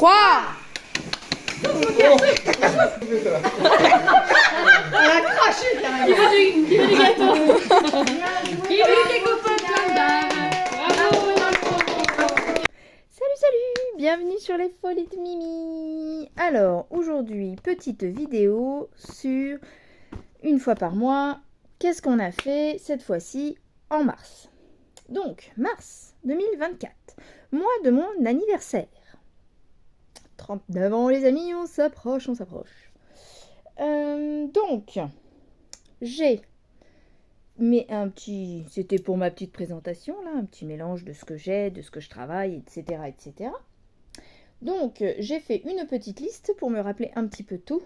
3. Elle a craché carrément. Qui veut du gâteau? Qui veut des copains plein d'âme? Bravo. Salut, bienvenue sur les folies de Mimi. Alors aujourd'hui, petite vidéo sur une fois par mois, qu'est-ce qu'on a fait cette fois-ci en mars. Donc mars 2024, mois de mon anniversaire. 39 ans les amis, on s'approche. Donc, j'ai mis un petit, c'était pour ma petite présentation là, un petit mélange de ce que j'ai, de ce que je travaille, etc. Donc, j'ai fait une petite liste pour me rappeler un petit peu tout.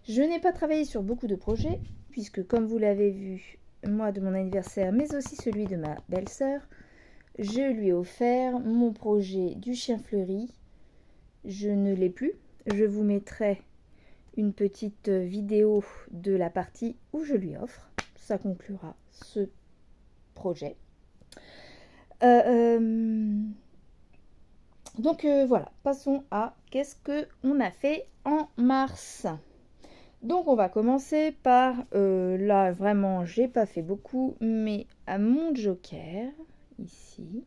Je n'ai pas travaillé sur beaucoup de projets, puisque comme vous l'avez vu, moi de mon anniversaire, mais aussi celui de ma belle-sœur, je lui ai offert mon projet du chien fleuri. Je ne l'ai plus. Je vous mettrai une petite vidéo de la partie où je lui offre. Ça conclura ce projet. Donc voilà, passons à qu'est-ce qu'on a fait en mars. Donc on va commencer par, là vraiment j'ai pas fait beaucoup, mais à mon joker, ici.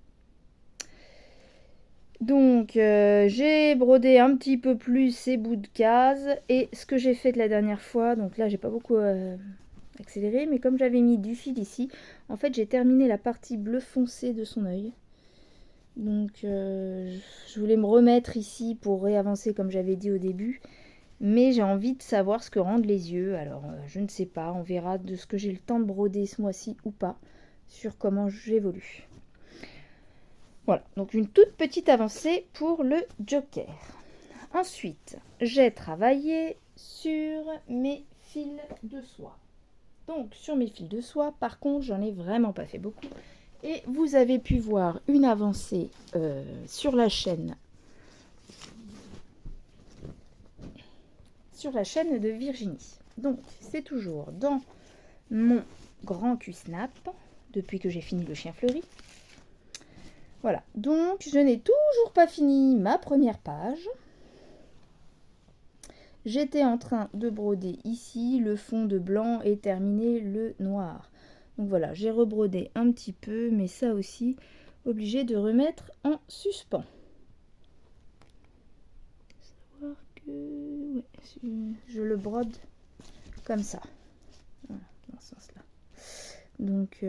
Donc j'ai brodé un petit peu plus ces bouts de cases et ce que j'ai fait de la dernière fois, donc là j'ai pas beaucoup accéléré, mais comme j'avais mis du fil ici, en fait j'ai terminé la partie bleu foncé de son œil. Donc je voulais me remettre ici pour réavancer comme j'avais dit au début, mais j'ai envie de savoir ce que rendent les yeux, alors je ne sais pas, on verra de ce que j'ai le temps de broder ce mois-ci ou pas, sur comment j'évolue. Voilà, donc une toute petite avancée pour le joker. Ensuite, j'ai travaillé sur mes fils de soie. Donc, sur mes fils de soie, par contre, j'en ai vraiment pas fait beaucoup. Et vous avez pu voir une avancée sur la chaîne. Sur la chaîne de Virginie. Donc, c'est toujours dans mon grand Q-Snap, depuis que j'ai fini le chien fleuri. Voilà, donc je n'ai toujours pas fini ma première page. J'étais en train de broder ici le fond de blanc et terminer le noir. Donc voilà, j'ai rebrodé un petit peu, mais ça aussi, obligé de remettre en suspens. Savoir que ouais, je le brode comme ça. Voilà, dans ce sens-là. Donc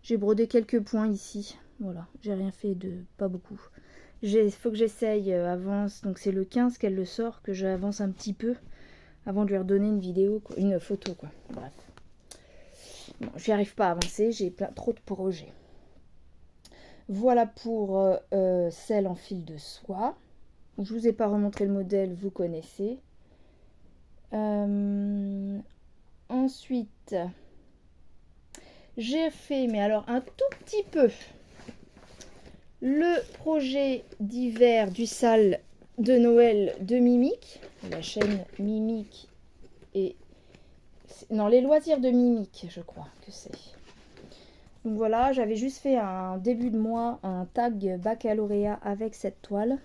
j'ai brodé quelques points ici. Voilà, j'ai rien fait de pas beaucoup. Il faut que j'essaye avance, donc c'est le 15 qu'elle le sort, que j'avance un petit peu avant de lui redonner une vidéo, quoi, une photo quoi. Bref. Bon, j'y arrive pas à avancer, j'ai trop de projets. Voilà pour celle en fil de soie. Je vous ai pas remontré le modèle, vous connaissez. Ensuite, j'ai fait, mais alors un tout petit peu, le projet d'hiver du sale de Noël de Mimic, la chaîne Mimic et non, les loisirs de Mimic, je crois que c'est. Donc voilà, j'avais juste fait un début de mois un tag baccalauréat avec cette toile.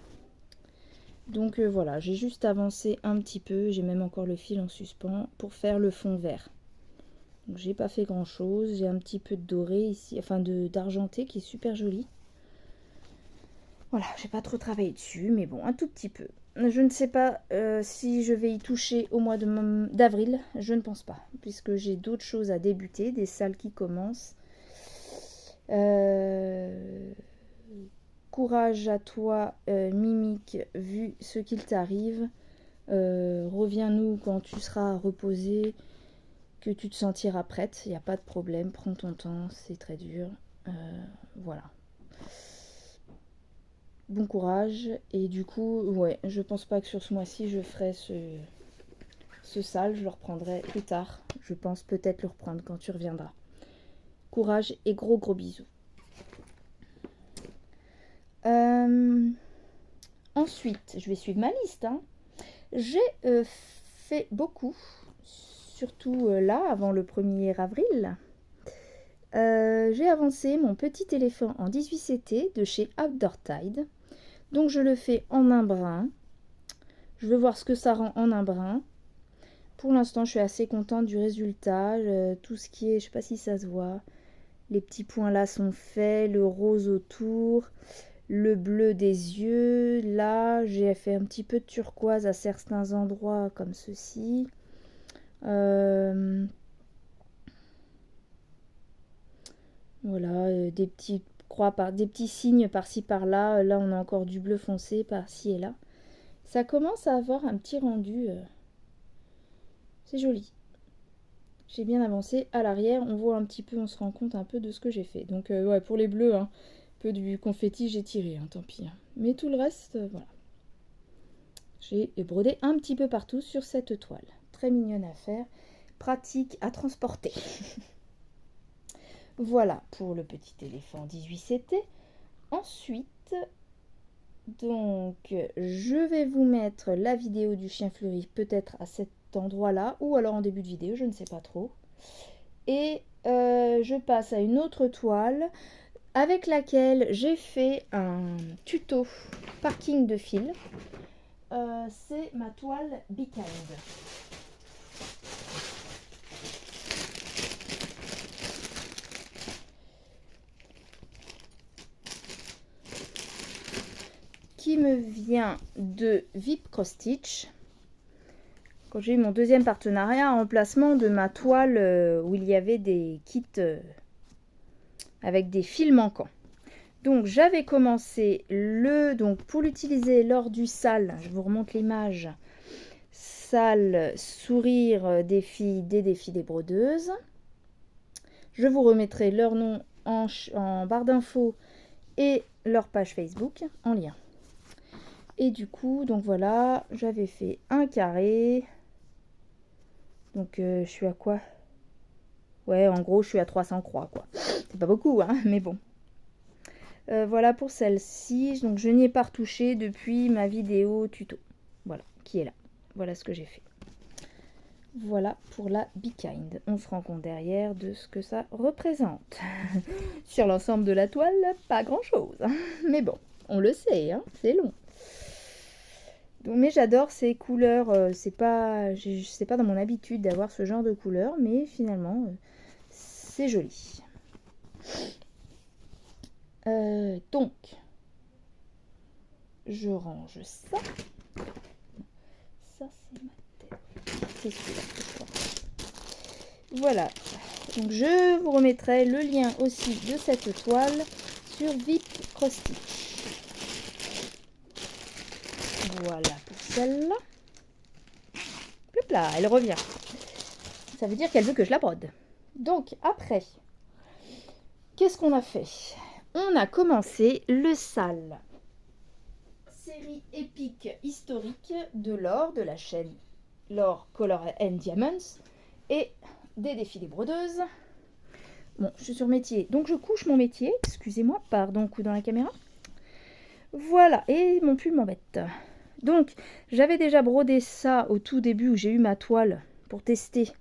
Donc voilà, j'ai juste avancé un petit peu, j'ai même encore le fil en suspens pour faire le fond vert. Donc j'ai pas fait grand chose, j'ai un petit peu de doré ici, enfin d'argenté qui est super joli. Voilà, j'ai pas trop travaillé dessus, mais bon, un tout petit peu. Je ne sais pas si je vais y toucher au mois d'avril, je ne pense pas, puisque j'ai d'autres choses à débuter, des salles qui commencent. Courage à toi, Mimic, vu ce qu'il t'arrive. Reviens-nous quand tu seras reposé, que tu te sentiras prête, il n'y a pas de problème, prends ton temps, c'est très dur. Voilà. Bon courage, et du coup, ouais, je pense pas que sur ce mois-ci je ferai ce sale, je le reprendrai plus tard. Je pense peut-être le reprendre quand tu reviendras. Courage et gros bisous. Ensuite, je vais suivre ma liste. Hein. J'ai fait beaucoup, surtout là, avant le 1er avril. J'ai avancé mon petit éléphant en 18 CT de chez Outdoor Tide. Donc je le fais en un brin. Je veux voir ce que ça rend en un brin. Pour l'instant, je suis assez contente du résultat. Tout ce qui est, je sais pas si ça se voit, les petits points là sont faits, le rose autour, le bleu des yeux. Là, j'ai fait un petit peu de turquoise à certains endroits comme ceci. Voilà, des petits croix des petits signes par-ci par-là. Là, on a encore du bleu foncé par-ci et là. Ça commence à avoir un petit rendu. C'est joli. J'ai bien avancé. À l'arrière, on voit un petit peu, on se rend compte un peu de ce que j'ai fait. Donc ouais, pour les bleus, un peu du confetti, j'ai tiré, tant pis. Mais tout le reste, voilà. J'ai brodé un petit peu partout sur cette toile. Très mignonne à faire, pratique à transporter. Voilà pour le petit éléphant 18CT. Ensuite, donc, je vais vous mettre la vidéo du chien fleuri, peut-être à cet endroit-là, ou alors en début de vidéo, je ne sais pas trop. Et je passe à une autre toile avec laquelle j'ai fait un tuto parking de fil. C'est ma toile Be Kind. Qui me vient de VIP Cross Stitch. Quand j'ai eu mon deuxième partenariat en remplacement de ma toile où il y avait des kits avec des fils manquants. Donc j'avais commencé donc pour l'utiliser lors du sale, je vous remonte l'image, sale sourire défi des défis des brodeuses. Je vous remettrai leur nom en barre d'infos et leur page Facebook en lien. Et du coup, donc voilà, j'avais fait un carré. Donc je suis à quoi? Ouais, en gros, je suis à 300 croix, quoi. C'est pas beaucoup, hein, mais bon. Voilà pour celle-ci. Donc je n'y ai pas retouché depuis ma vidéo tuto. Voilà, qui est là. Voilà ce que j'ai fait. Voilà pour la Be Kind. On se rend compte derrière de ce que ça représente. Sur l'ensemble de la toile, pas grand-chose. Mais bon, on le sait, hein, c'est long. Donc, mais j'adore ces couleurs. C'est pas dans mon habitude d'avoir ce genre de couleurs, mais finalement, c'est joli. Donc, je range ça. Ça, c'est ma tête. C'est celui-là que je range. Voilà. Donc, je vous remettrai le lien aussi de cette toile sur VIP Cross Stitch. Voilà pour celle-là. Hop là, elle revient. Ça veut dire qu'elle veut que je la brode. Donc, après, qu'est-ce qu'on a fait? On a commencé le sale. Série épique historique de l'or, de la chaîne l'or Color and Diamonds et des défis des brodeuses. Bon, je suis sur métier, donc je couche mon métier. Excusez-moi, pardon, coup dans la caméra. Voilà, et mon pull m'embête. Donc, j'avais déjà brodé ça au tout début où j'ai eu ma toile pour tester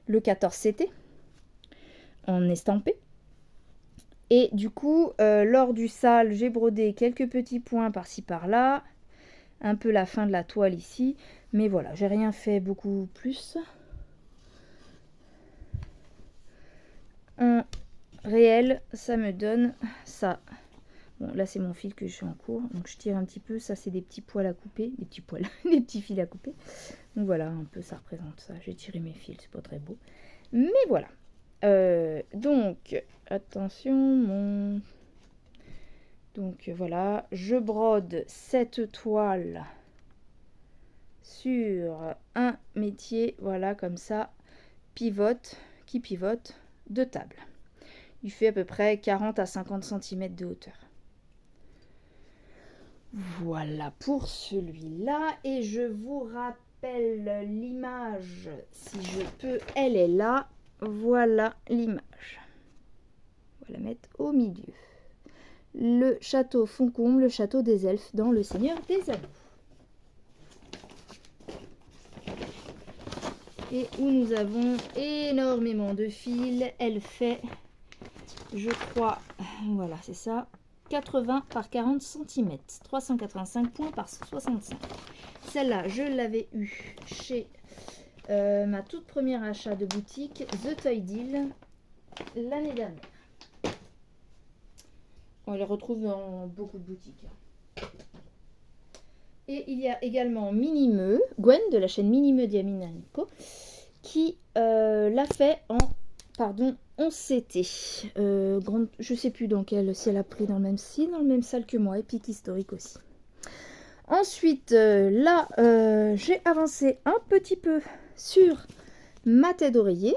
le 14CT en estampé. Et du coup, lors du sale, j'ai brodé quelques petits points par-ci par-là. Un peu la fin de la toile ici. Mais voilà, j'ai rien fait beaucoup plus. En réel, ça me donne ça. Bon, là, c'est mon fil que je suis en cours. Donc, je tire un petit peu. Ça, c'est des petits poils à couper. Des petits poils, des petits fils à couper. Donc, voilà, un peu, ça représente ça. J'ai tiré mes fils. C'est pas très beau. Mais voilà. Donc, attention, donc voilà, je brode cette toile sur un métier, voilà, comme ça, qui pivote de table. Il fait à peu près 40 à 50 cm de hauteur. Voilà pour celui-là, et je vous rappelle l'image, si je peux, elle est là. Voilà l'image. On va la mettre au milieu. Le château Foncombe, le château des elfes dans Le Seigneur des Anneaux. Et où nous avons énormément de fils. Elle fait, je crois, voilà, c'est ça, 80 par 40 cm, 385 points par 65. Celle-là, je l'avais eue chez ma toute première achat de boutique, The Toy Deal, l'année dernière. On les retrouve dans beaucoup de boutiques. Et il y a également Minimeux, Gwen de la chaîne Minimeux Diamine Co, qui l'a fait en 11 CT. Je sais plus dans quel, si elle a pris dans le même style, dans le même salle que moi, Epic Historique aussi. Ensuite, là, j'ai avancé un petit peu sur ma tête d'oreiller,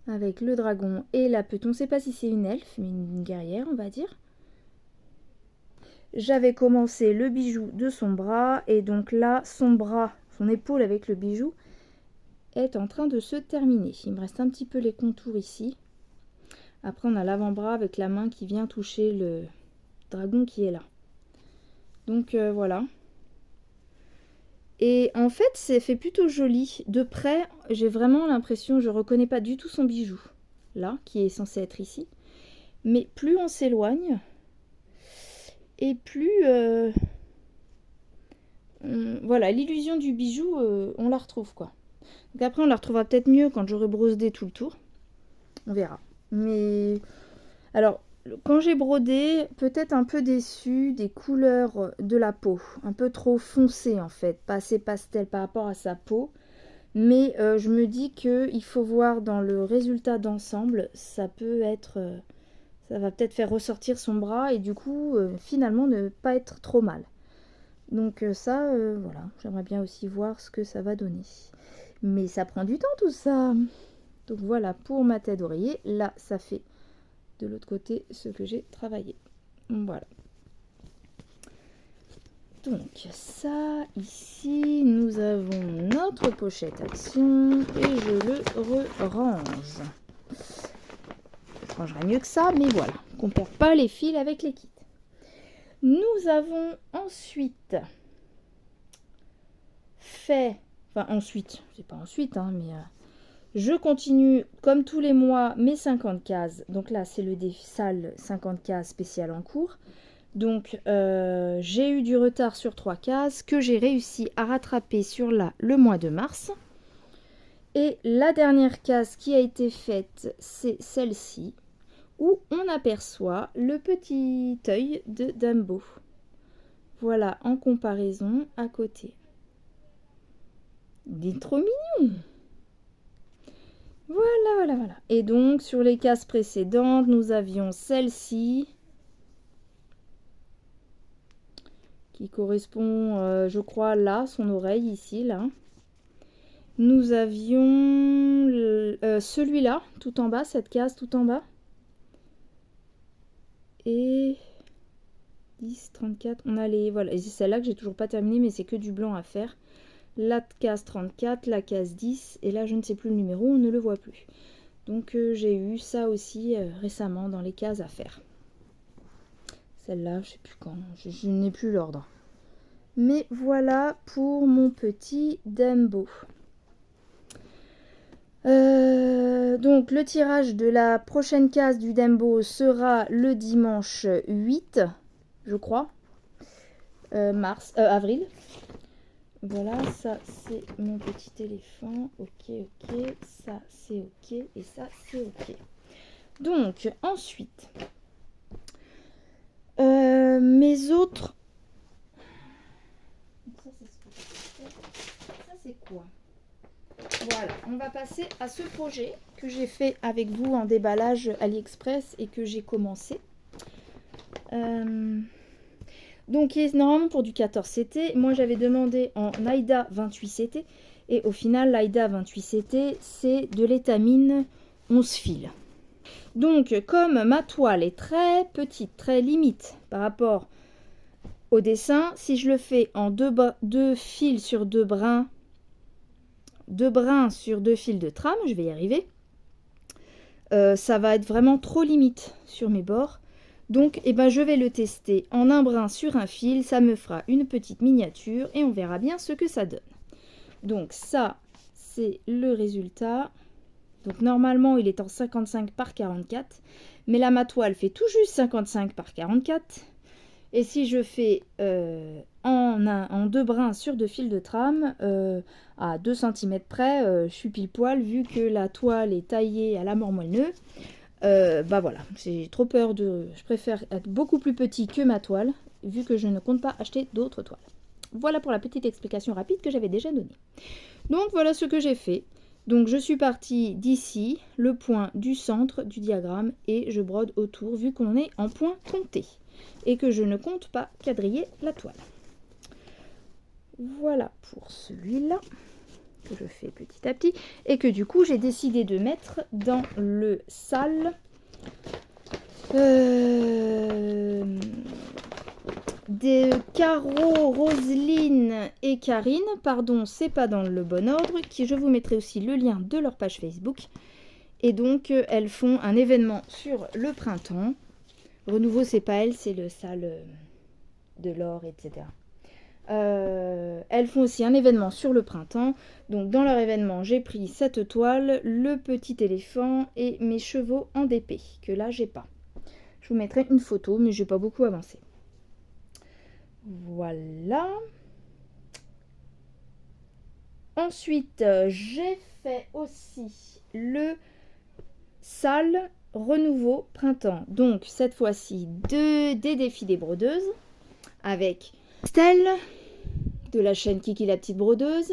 avec le dragon et la petite, on ne sait pas si c'est une elfe, mais une guerrière, on va dire. J'avais commencé le bijou de son bras, et donc là, son bras, son épaule avec le bijou, est en train de se terminer. Il me reste un petit peu les contours ici. Après, on a l'avant-bras avec la main qui vient toucher le dragon qui est là. Donc voilà. Et en fait, c'est fait plutôt joli. De près, j'ai vraiment l'impression, je ne reconnais pas du tout son bijou, là, qui est censé être ici. Mais plus on s'éloigne, et plus... voilà, l'illusion du bijou, on la retrouve, quoi. Donc après, on la retrouvera peut-être mieux quand j'aurai brodé tout le tour. On verra. Mais... alors, quand j'ai brodé, peut-être un peu déçue des couleurs de la peau. Un peu trop foncé, en fait. Pas assez pastel par rapport à sa peau. Mais je me dis qu'il faut voir dans le résultat d'ensemble. Ça peut être... ça va peut-être faire ressortir son bras. Et du coup, finalement, ne pas être trop mal. Donc ça, voilà. J'aimerais bien aussi voir ce que ça va donner. Mais ça prend du temps, tout ça. Donc voilà, pour ma tête d'oreiller. Là, ça fait... de l'autre côté ce que j'ai travaillé. Voilà. Donc ça, ici, nous avons notre pochette action et je le range. Je rangerai mieux que ça, mais voilà, qu'on ne perd pas les fils avec les kits. Nous avons ensuite fait, enfin ensuite, c'est pas ensuite, hein, mais... je continue, comme tous les mois, mes 50 cases. Donc là, c'est le défi salle 50 cases spécial en cours. Donc, j'ai eu du retard sur 3 cases que j'ai réussi à rattraper sur là le mois de mars. Et la dernière case qui a été faite, c'est celle-ci, où on aperçoit le petit œil de Dumbo. Voilà, en comparaison à côté. Il est trop mignon! Voilà. Et donc, sur les cases précédentes, nous avions celle-ci, qui correspond, je crois, là, son oreille, ici, là. Nous avions celui-là, tout en bas, cette case tout en bas. Et 10, 34, on a les... voilà, et c'est celle-là que j'ai toujours pas terminée, mais c'est que du blanc à faire. La case 34, la case 10, et là je ne sais plus le numéro, on ne le voit plus. Donc j'ai eu ça aussi récemment dans les cases à faire. Celle-là, je sais plus quand, je n'ai plus l'ordre. Mais voilà pour mon petit Dumbo. Donc le tirage de la prochaine case du Dumbo sera le dimanche 8, je crois, avril. Voilà, ça c'est mon petit éléphant. Ok, ça c'est ok et ça c'est ok. Donc ensuite, mes autres... ça c'est quoi? Voilà, on va passer à ce projet que j'ai fait avec vous en déballage AliExpress et que j'ai commencé. Donc, il est normalement pour du 14 CT. Moi, j'avais demandé en AIDA 28 CT. Et au final, l'AIDA 28 CT, c'est de l'étamine 11 fils. Donc, comme ma toile est très petite, très limite par rapport au dessin, si je le fais en deux fils sur 2 brins, 2 brins sur 2 fils de trame, je vais y arriver, ça va être vraiment trop limite sur mes bords. Donc, je vais le tester en un brin sur un fil. Ça me fera une petite miniature et on verra bien ce que ça donne. Donc, ça, c'est le résultat. Donc normalement il est en 55 par 44. Mais là ma toile fait tout juste 55 par 44. Et si je fais en 2 brins sur 2 fils de trame, à 2 cm près, je suis pile poil vu que la toile est taillée à la mort moelle-nœud. Bah voilà, j'ai trop peur de... Je préfère être beaucoup plus petit que ma toile, vu que je ne compte pas acheter d'autres toiles. Voilà pour la petite explication rapide que j'avais déjà donnée. Donc voilà ce que j'ai fait. Donc je suis partie d'ici, le point du centre du diagramme, et je brode autour, vu qu'on est en point compté. Et que je ne compte pas quadriller la toile. Voilà pour celui-là, que je fais petit à petit, et que du coup j'ai décidé de mettre dans le sale des Caro, Roselyne et Karine, pardon, c'est pas dans le bon ordre, qui je vous mettrai aussi le lien de leur page Facebook. Et donc elles font un événement sur le printemps. Renouveau, c'est pas elles, c'est le sale de l'or, etc. Elles font aussi un événement sur le printemps. Donc dans leur événement, j'ai pris cette toile, le petit éléphant et mes chevaux en DP, que là j'ai pas. Je vous mettrai une photo, mais j'ai pas beaucoup avancé. Voilà. Ensuite, j'ai fait aussi le sale renouveau printemps. Donc cette fois-ci des défis des brodeuses avec Stella de la chaîne Kiki la petite brodeuse,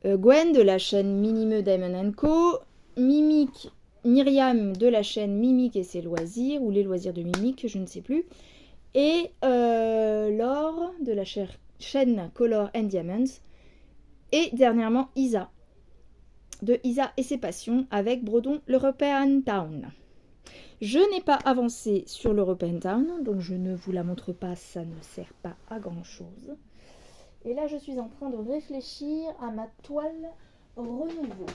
Gwen de la chaîne Minimeux Diamond & Co, Myriam de la chaîne Mimique et ses loisirs, ou les loisirs de Mimique, je ne sais plus, et Laure de la chaîne Color and Diamonds, et dernièrement Isa de Isa et ses passions avec Brodon l'European Town. Je n'ai pas avancé sur l'European Town, donc je ne vous la montre pas, ça ne sert pas à grand chose. Et là je suis en train de réfléchir à ma toile renouveau.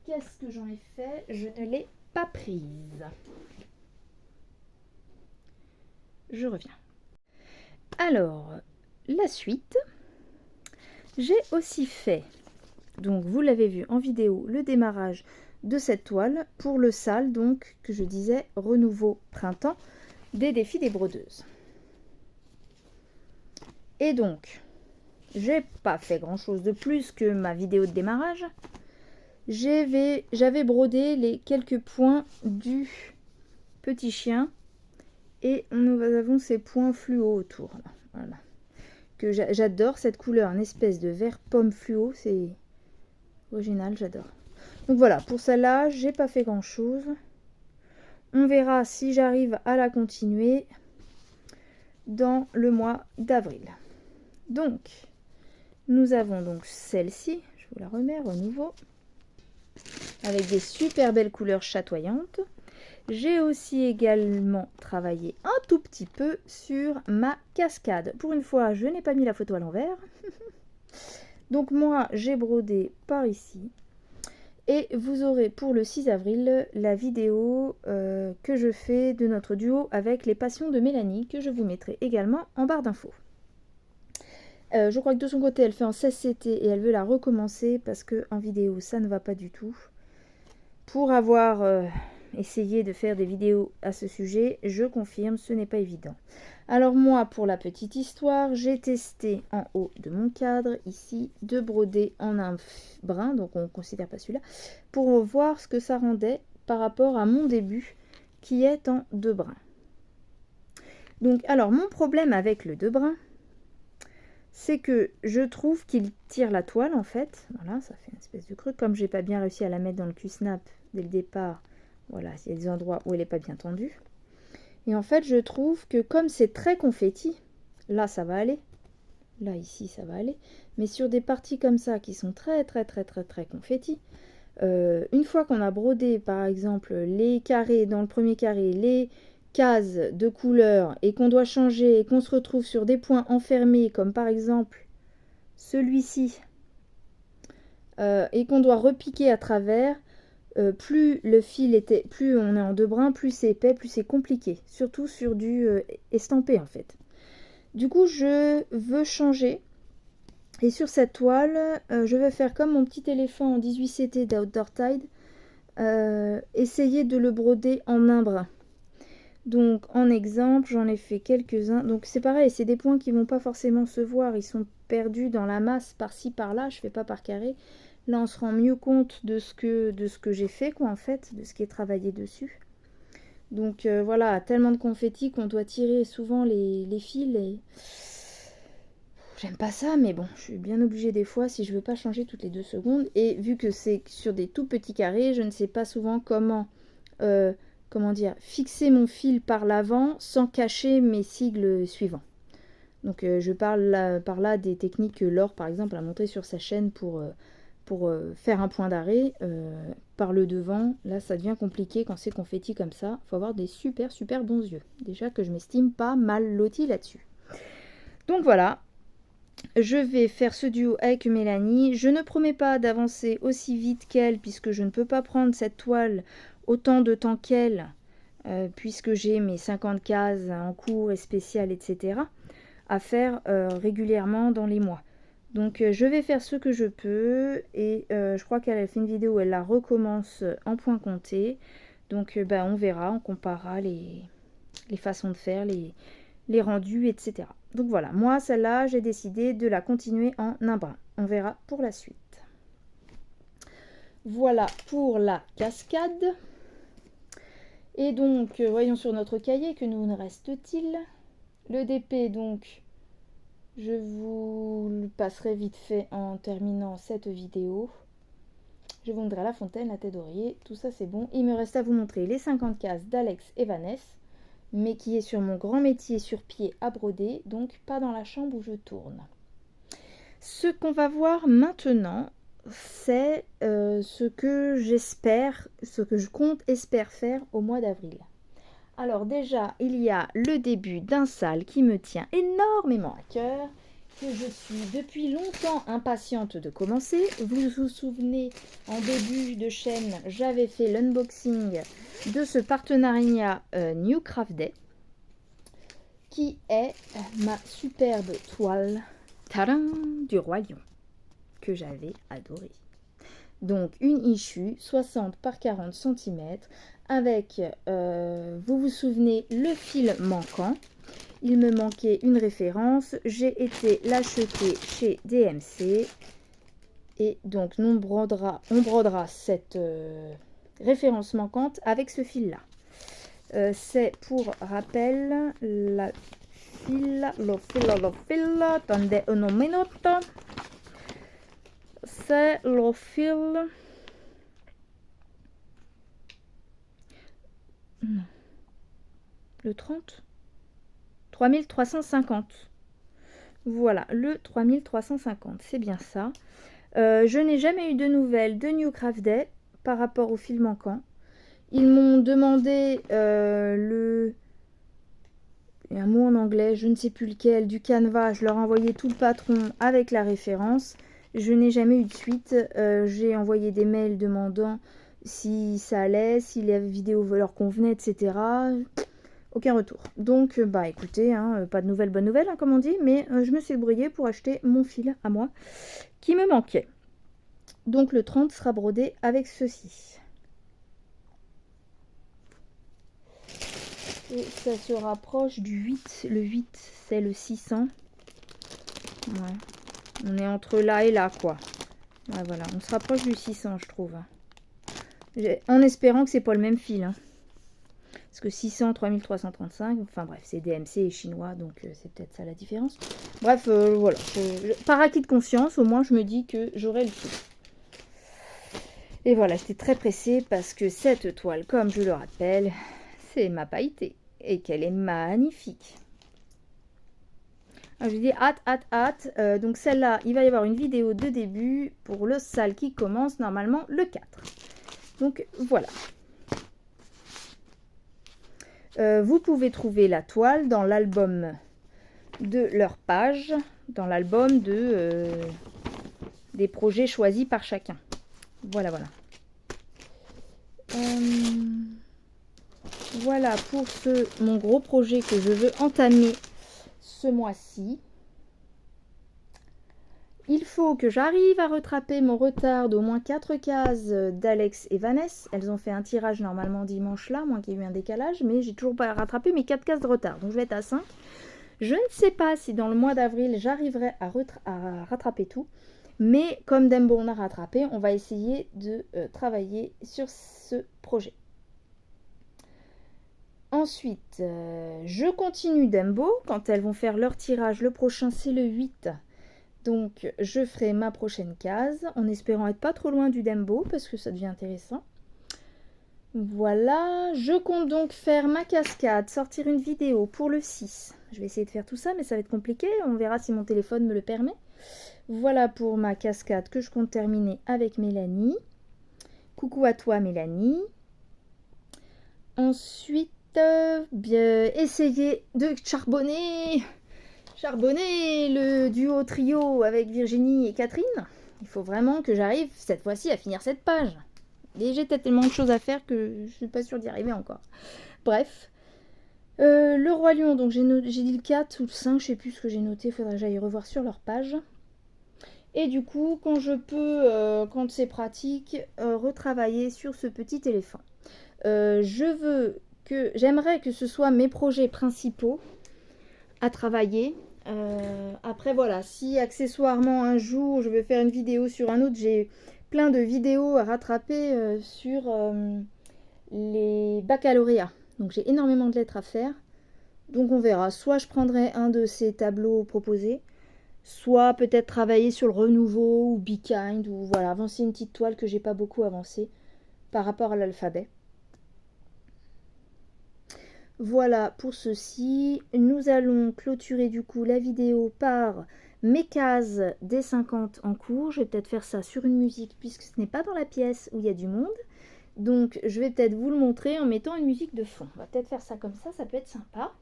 Qu'est-ce que j'en ai fait? Je ne l'ai pas prise. Je reviens. Alors, la suite, j'ai aussi fait, donc vous l'avez vu en vidéo, le démarrage de cette toile pour le sale, donc que je disais renouveau printemps des défis des brodeuses. Et donc, j'ai pas fait grand chose de plus que ma vidéo de démarrage. J'avais brodé les quelques points du petit chien et nous avons ces points fluo autour. Là. Voilà. Que j'adore cette couleur, une espèce de vert pomme fluo, c'est original, j'adore. Donc voilà, pour celle-là, j'ai pas fait grand chose. On verra si j'arrive à la continuer dans le mois d'avril. Donc, nous avons donc celle-ci, je vous la remets à nouveau, avec des super belles couleurs chatoyantes. J'ai aussi également travaillé un tout petit peu sur ma cascade. Pour une fois, je n'ai pas mis la photo à l'envers. Donc moi, j'ai brodé par ici. Et vous aurez pour le 6 avril la vidéo que je fais de notre duo avec les passions de Mélanie, que je vous mettrai également en barre d'infos. Je crois que de son côté, elle fait en 16CT et elle veut la recommencer parce que en vidéo, ça ne va pas du tout. Pour avoir essayé de faire des vidéos à ce sujet, je confirme, ce n'est pas évident. Alors moi, pour la petite histoire, j'ai testé en haut de mon cadre, ici, de broder en un brin, donc on ne considère pas celui-là, pour voir ce que ça rendait par rapport à mon début, qui est en 2 brins. Donc, alors, mon problème avec le 2 brins, c'est que je trouve qu'il tire la toile, en fait. Voilà, ça fait une espèce de creux. Comme j'ai pas bien réussi à la mettre dans le cul-snap dès le départ, voilà, il y a des endroits où elle n'est pas bien tendue. Et en fait, je trouve que comme c'est très confetti, là, ça va aller. Là, ici, ça va aller. Mais sur des parties comme ça, qui sont très confetti, une fois qu'on a brodé, par exemple, les carrés, dans le premier carré, les cases de couleur, et qu'on doit changer, et qu'on se retrouve sur des points enfermés, comme par exemple celui-ci, et qu'on doit repiquer à travers, plus le fil était, plus on est en 2 brins, plus c'est épais, plus c'est compliqué, surtout sur du estampé en fait. Du coup, je veux changer, et sur cette toile, je vais faire comme mon petit éléphant en 18CT d'Outdoor Tide, essayez de le broder en un brin. Donc en exemple, j'en ai fait quelques-uns. Donc c'est pareil, c'est des points qui vont pas forcément se voir. Ils sont perdus dans la masse par-ci par-là. Je fais pas par carré. Là, on se rend mieux compte de ce que j'ai fait, quoi, en fait, de ce qui est travaillé dessus. Donc voilà, tellement de confettis qu'on doit tirer souvent les fils. Et j'aime pas ça, mais bon, je suis bien obligée des fois si je veux pas changer toutes les 2 secondes. Et vu que c'est sur des tout petits carrés, je ne sais pas souvent comment dire, fixer mon fil par l'avant sans cacher mes sigles suivants. Donc je parle par là des techniques que Laure par exemple a montré sur sa chaîne pour faire un point d'arrêt par le devant. Là ça devient compliqué quand c'est confetti comme ça. Il faut avoir des super bons yeux. Déjà que je m'estime pas mal lotie là-dessus. Donc voilà, je vais faire ce duo avec Mélanie. Je ne promets pas d'avancer aussi vite qu'elle puisque je ne peux pas prendre cette toile autant de temps qu'elle, puisque j'ai mes 50 cases en cours et spéciales, etc. à faire régulièrement dans les mois. Donc je vais faire ce que je peux et je crois qu'elle a fait une vidéo où elle la recommence en point compté. Donc on verra, on comparera les façons de faire, les rendus, etc. Donc voilà, moi celle-là j'ai décidé de la continuer en un brin. On verra pour la suite. Voilà pour la cascade. Et donc, voyons sur notre cahier que nous reste-t-il. Le DP, donc, je vous le passerai vite fait en terminant cette vidéo. Je vous montrerai la fontaine, la tête d'oreiller, tout ça c'est bon. Il me reste à vous montrer les 50 cases d'Alex et Vanessa, mais qui est sur mon grand métier sur pied à broder, donc pas dans la chambre où je tourne. Ce qu'on va voir maintenant, c'est ce que j'espère, ce que je espère faire au mois d'avril. Alors déjà, il y a le début d'un sale qui me tient énormément à cœur, que je suis depuis longtemps impatiente de commencer. Vous vous souvenez, en début de chaîne, j'avais fait l'unboxing de ce partenariat New Craft Day, qui est ma superbe toile tadam, du Roi Lion, que j'avais adoré. Donc une issue 60 par 40 cm avec, vous vous souvenez, le fil manquant. Il me manquait une référence. J'ai été l'acheter chez DMC. Et donc on brodera cette référence manquante avec ce fil-là. C'est pour rappel le fil, attendez un minuto. C'est le fil, non, le 30, 3350. Voilà, le 3350, c'est bien ça. Je n'ai jamais eu de nouvelles de New Craft Day par rapport au fil manquant. Ils m'ont demandé il y a un mot en anglais, je ne sais plus lequel, du canevas. Je leur ai envoyé tout le patron avec la référence. Je n'ai jamais eu de suite. J'ai envoyé des mails demandant si ça allait, si les vidéos leur convenaient, etc. Aucun retour. Donc, écoutez, hein, pas de nouvelles, bonnes nouvelles, hein, comme on dit, mais je me suis débrouillée pour acheter mon fil à moi qui me manquait. Donc, le 30 sera brodé avec ceci. Et ça se rapproche du 8. Le 8, c'est le 600. Ouais. On est entre là et là, quoi. Ouais, voilà, on se rapproche du 600, je trouve. En espérant que c'est pas le même fil. Hein. Parce que 600, 3335, enfin bref, c'est DMC et chinois, donc c'est peut-être ça la différence. Bref, voilà. Par acquis de conscience, au moins, je me dis que j'aurai le tout. Et voilà, j'étais très pressée parce que cette toile, comme je le rappelle, c'est ma pailletée. Et qu'elle est magnifique. Alors, je dis hâte. Donc celle-là, il va y avoir une vidéo de début pour le sale qui commence normalement le 4. Donc voilà. Vous pouvez trouver la toile dans l'album de leur page, dans l'album des projets choisis par chacun. Voilà. Voilà pour mon gros projet que je veux entamer ce mois-ci. Il faut que j'arrive à rattraper mon retard d'au moins 4 cases d'Alex et Vanessa. Elles ont fait un tirage normalement dimanche là, moins qu'il y ait eu un décalage, mais j'ai toujours pas rattrapé mes 4 cases de retard. Donc je vais être à 5. Je ne sais pas si dans le mois d'avril j'arriverai à rattraper tout. Mais comme Dembo on a rattrapé, on va essayer de travailler sur ce projet. Ensuite, je continue Dembo. Quand elles vont faire leur tirage, le prochain c'est le 8. Donc je ferai ma prochaine case en espérant être pas trop loin du Dembo parce que ça devient intéressant. Voilà, je compte donc faire ma cascade, sortir une vidéo pour le 6. Je vais essayer de faire tout ça mais ça va être compliqué, on verra si mon téléphone me le permet. Voilà pour ma cascade que je compte terminer avec Mélanie. Coucou à toi Mélanie. Ensuite, bien essayer de charbonner le duo trio avec Virginie et Catherine. Il faut vraiment que j'arrive cette fois-ci à finir cette page. Et j'ai tellement de choses à faire que je suis pas sûre d'y arriver encore. Bref. Le Roi Lion, donc j'ai dit le 4 ou le 5, je sais plus ce que j'ai noté, il faudra que j'aille revoir sur leur page. Et du coup, quand je peux, quand c'est pratique, retravailler sur ce petit éléphant. J'aimerais que ce soit mes projets principaux à travailler. Après voilà, si accessoirement un jour je veux faire une vidéo sur un autre, j'ai plein de vidéos à rattraper sur les baccalauréats. Donc j'ai énormément de lettres à faire. Donc on verra, soit je prendrai un de ces tableaux proposés, soit peut-être travailler sur le renouveau ou Be Kind, ou voilà, avancer une petite toile que j'ai pas beaucoup avancée par rapport à l'alphabet. Voilà pour ceci. Nous allons clôturer du coup la vidéo par mes cases des 50 en cours. Je vais peut-être faire ça sur une musique puisque ce n'est pas dans la pièce où il y a du monde. Donc je vais peut-être vous le montrer en mettant une musique de fond. On va peut-être faire ça comme ça peut être sympa.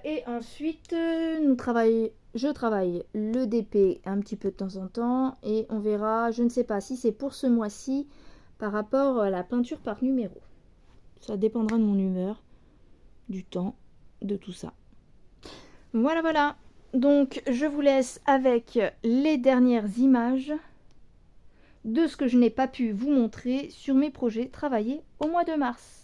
Et ensuite, je travaille le DP un petit peu de temps en temps et on verra, je ne sais pas si c'est pour ce mois-ci par rapport à la peinture par numéro. Ça dépendra de mon humeur, du temps, de tout ça. Voilà. Donc je vous laisse avec les dernières images de ce que je n'ai pas pu vous montrer sur mes projets travaillés au mois de mars.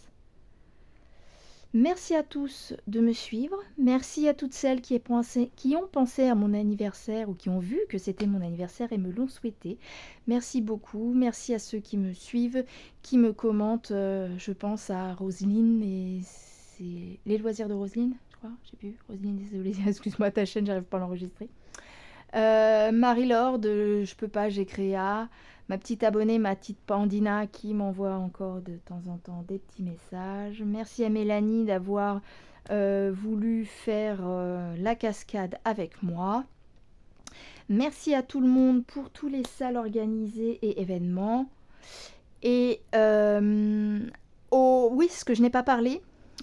Merci à tous de me suivre. Merci à toutes celles qui ont pensé à mon anniversaire ou qui ont vu que c'était mon anniversaire et me l'ont souhaité. Merci beaucoup. Merci à ceux qui me suivent, qui me commentent. Je pense à Roselyne et c'est les loisirs de Roselyne, je crois. Je sais plus. Roselyne, désolée, excuse-moi ta chaîne, j'arrive pas à l'enregistrer. Marie-Laure de Je peux pas, j'ai créé à ma petite abonnée, ma petite Pandina qui m'envoie encore de temps en temps des petits messages. Merci à Mélanie d'avoir voulu faire la cascade avec moi. Merci à tout le monde pour tous les salles organisées et événements. Et oui, ce que je n'ai pas parlé,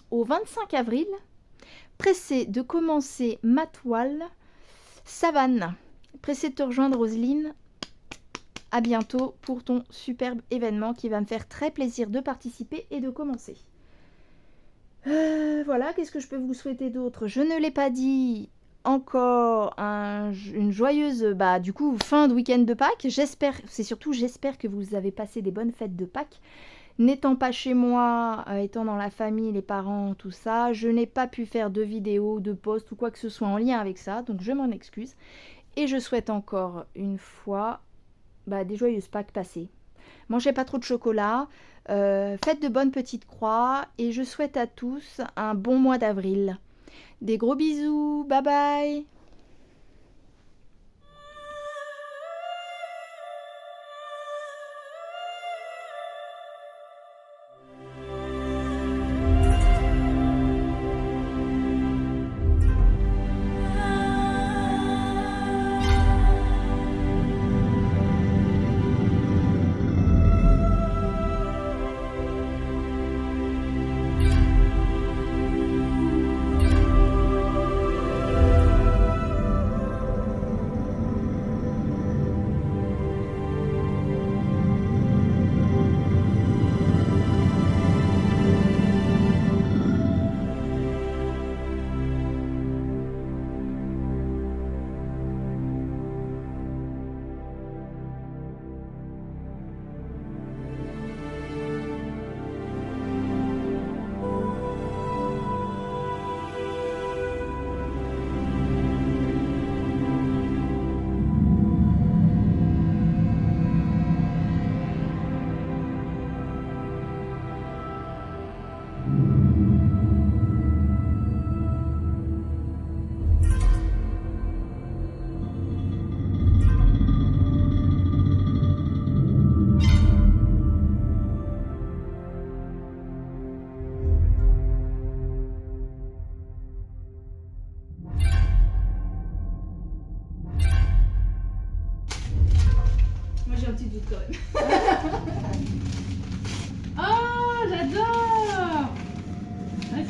au 25 avril, pressée de commencer ma toile Savane. Pressée de te rejoindre Roselyne. À bientôt pour ton superbe événement qui va me faire très plaisir de participer et de commencer. Voilà, qu'est-ce que je peux vous souhaiter d'autre? Je ne l'ai pas dit encore, une joyeuse du coup fin de week-end de Pâques. J'espère que vous avez passé des bonnes fêtes de Pâques. N'étant pas chez moi, étant dans la famille, les parents, tout ça, je n'ai pas pu faire de vidéos, de posts ou quoi que ce soit en lien avec ça, donc je m'en excuse. Et je souhaite encore une fois des joyeuses Pâques passées. Mangez pas trop de chocolat, faites de bonnes petites croix et je souhaite à tous un bon mois d'avril. Des gros bisous, bye bye!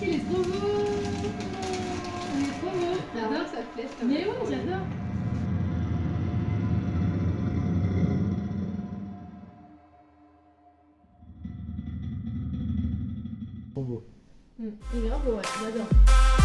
qu'il est trop beau. Il est trop beau. J'adore. Ça te plaît, ça. Mais oui, j'adore. Trop beau. Il est grave beau, ouais, j'adore.